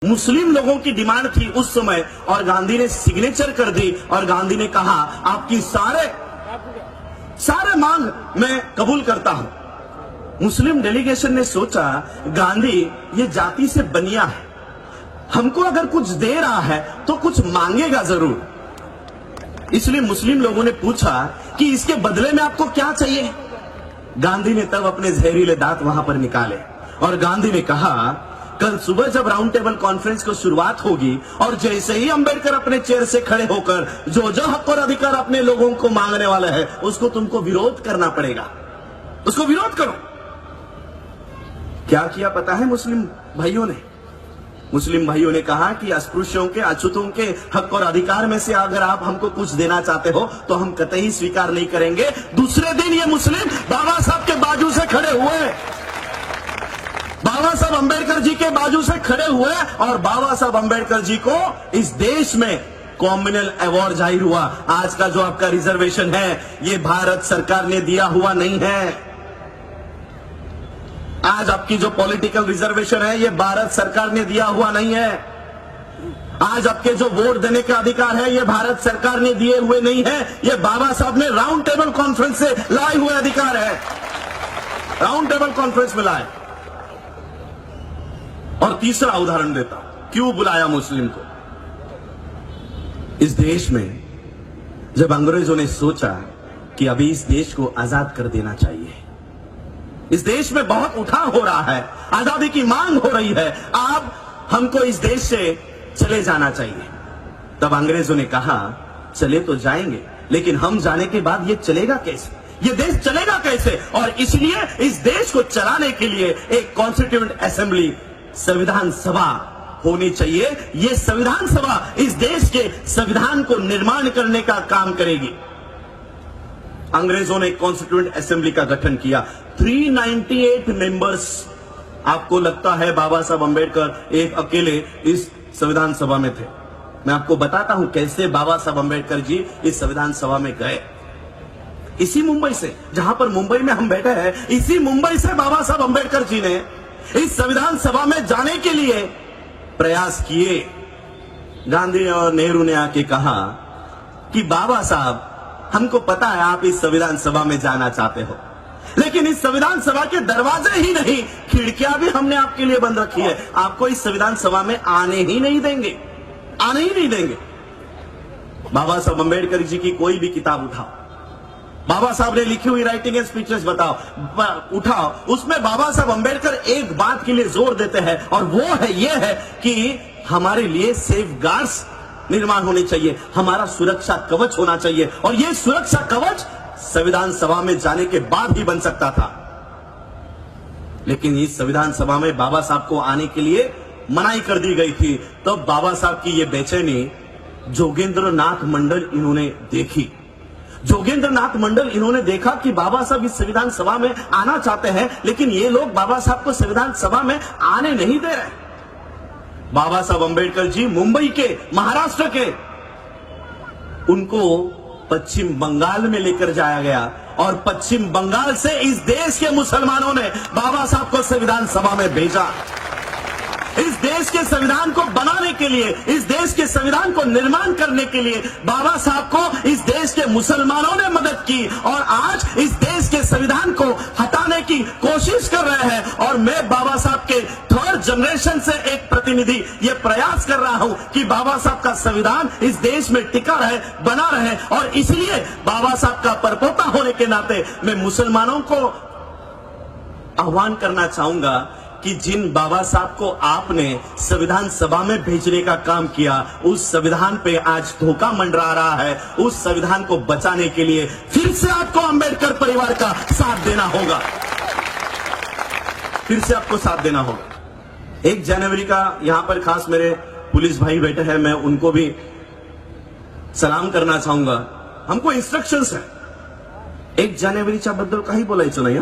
मुस्लिम लोगों की डिमांड थी उस समय और गांधी ने सिग्नेचर कर दी और गांधी ने कहा आपकी सारे मांग मैं कबूल करता हूं। मुस्लिम डेलीगेशन ने सोचा गांधी ये जाति से बनिया है, हमको अगर कुछ दे रहा है तो कुछ मांगेगा जरूर। इसलिए मुस्लिम लोगों ने पूछा कि इसके बदले में आपको क्या चाहिए। गांधी ने तब अपने जहरीले दांत वहां पर निकाले और गांधी ने कहा कल सुबह जब राउंड टेबल कॉन्फ्रेंस को शुरुआत होगी और जैसे ही अंबेडकर अपने चेयर से खड़े होकर जो जो हक और अधिकार अपने लोगों को मांगने वाला है उसको तुमको विरोध करना पड़ेगा, उसको विरोध करो। क्या किया पता है मुस्लिम भाइयों ने? मुस्लिम भाइयों ने कहा कि अस्पृश्यों के अछूतों के हक और अधिकार में से अगर आप हमको कुछ देना चाहते हो तो हम कतई स्वीकार नहीं करेंगे। दूसरे दिन ये मुस्लिम बाबा साहब के बाजू से खड़े हुए, बाबा साहब अंबेडकर जी के बाजू से खड़े हुए और बाबा साहब अंबेडकर जी को इस देश में कॉम्युनल अवार्ड जाहिर हुआ। आज का जो आपका रिजर्वेशन है ये भारत सरकार ने दिया हुआ नहीं है। आज आपकी जो पॉलिटिकल रिजर्वेशन है ये भारत सरकार ने दिया हुआ नहीं है। आज आपके जो वोट देने का अधिकार है ये भारत सरकार ने दिए हुए नहीं है, ये बाबा साहब ने राउंड टेबल कॉन्फ्रेंस से लाए हुए अधिकार है, राउंड टेबल कॉन्फ्रेंस में लाए। और तीसरा उदाहरण देता हूं क्यों बुलाया मुस्लिम को। इस देश में जब अंग्रेजों ने सोचा कि अभी इस देश को आजाद कर देना चाहिए, इस देश में बहुत उठाव हो रहा है, आजादी की मांग हो रही है, अब हमको इस देश से चले जाना चाहिए। तब अंग्रेजों ने कहा चले तो जाएंगे लेकिन हम जाने के बाद ये चलेगा कैसे, ये देश चलेगा कैसे। और इसलिए इस देश को चलाने के लिए एक कॉन्स्टिट्यूएंट असेंबली संविधान सभा होनी चाहिए। यह संविधान सभा इस देश के संविधान को निर्माण करने का काम करेगी। अंग्रेजों ने कॉन्स्टिट्यूएंट असेंबली का गठन किया, 398 मेंबर्स। आपको लगता है बाबा साहब अंबेडकर एक अकेले इस संविधान सभा में थे? मैं आपको बताता हूं कैसे बाबा साहब अंबेडकर जी इस संविधान सभा में गए। इसी मुंबई से, जहां पर मुंबई में हम बैठे हैं, इसी मुंबई से बाबा साहब अंबेडकर जी ने इस संविधान सभा में जाने के लिए प्रयास किए। गांधी और नेहरू ने आके कहा कि बाबा साहब हमको पता है आप इस संविधान सभा में जाना चाहते हो, लेकिन इस संविधान सभा के दरवाजे ही नहीं खिड़कियां भी हमने आपके लिए बंद रखी है, आपको इस संविधान सभा में आने ही नहीं देंगे, आने ही नहीं देंगे। बाबा साहब अंबेडकर जी की कोई भी किताब उठाओ, बाबा साहब ने लिखी हुई राइटिंग एंड स्पीचेस उठाओ, उसमें बाबा साहब अंबेडकर एक बात के लिए जोर देते हैं और वो है ये है कि हमारे लिए सेफ गार्ड्स निर्माण होने चाहिए, हमारा सुरक्षा कवच होना चाहिए। और ये सुरक्षा कवच संविधान सभा में जाने के बाद ही बन सकता था, लेकिन इस संविधान सभा में बाबा साहब को आने के लिए मनाही कर दी गई थी। तब तो बाबा साहब की ये बेचैनी जोगेंद्र नाथ मंडल इन्होंने देखी। जोगेंद्र नाथ मंडल इन्होंने देखा कि बाबा साहब इस संविधान सभा में आना चाहते हैं लेकिन ये लोग बाबा साहब को संविधान सभा में आने नहीं दे रहे। बाबा साहब अंबेडकर जी मुंबई के, महाराष्ट्र के, उनको पश्चिम बंगाल में लेकर जाया गया और पश्चिम बंगाल से इस देश के मुसलमानों ने बाबा साहब को संविधान सभा में भेजा। इस देश के संविधान को बनाने के लिए, इस देश के संविधान को निर्माण करने के लिए बाबा साहब को इस देश के मुसलमानों ने मदद की और आज इस देश के संविधान को हटाने की कोशिश कर रहे हैं। और मैं बाबा साहब के थर्ड जनरेशन से एक प्रतिनिधि ये प्रयास कर रहा हूं कि बाबा साहब का संविधान इस देश में टिका रहे, बना रहे। और इसलिए बाबा साहब का परपोता होने के नाते मैं मुसलमानों को आह्वान करना चाहूंगा कि जिन बाबा साहब को आपने संविधान सभा में भेजने का काम किया, उस संविधान पे आज धोखा मंडरा रहा है। उस संविधान को बचाने के लिए फिर से आपको अंबेडकर परिवार का साथ देना होगा, फिर से आपको साथ देना होगा। 1 जनवरी का यहां पर खास मेरे पुलिस भाई बैठे हैं, मैं उनको भी सलाम करना चाहूंगा। हमको इंस्ट्रक्शंस है 1 जानेवारीच्या बद्दल काही बोलायचं नाही।